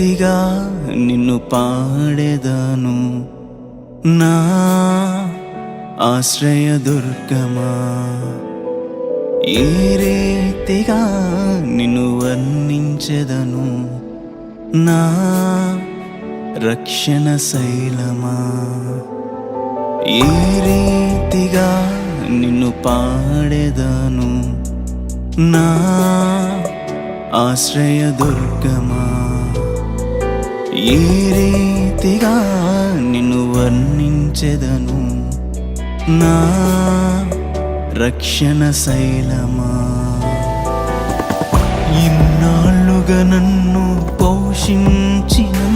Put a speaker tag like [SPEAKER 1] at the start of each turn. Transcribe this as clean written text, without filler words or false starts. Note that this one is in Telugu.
[SPEAKER 1] రీతిగా నిన్ను పాడెదను నా ఆశ్రయదుర్గమా. ఏ రీతిగా నిన్ను వర్ణించెదను నా రక్షణ శైలమా. ఏ రీతిగా నిన్ను పాడెదను నా ఆశ్రయదుర్గమా. ఏ రీతిగా నిన్ను వర్ణించెదను నా రక్షణ శైలమా. ఇన్నాళ్ళుగా నన్ను పోషించిన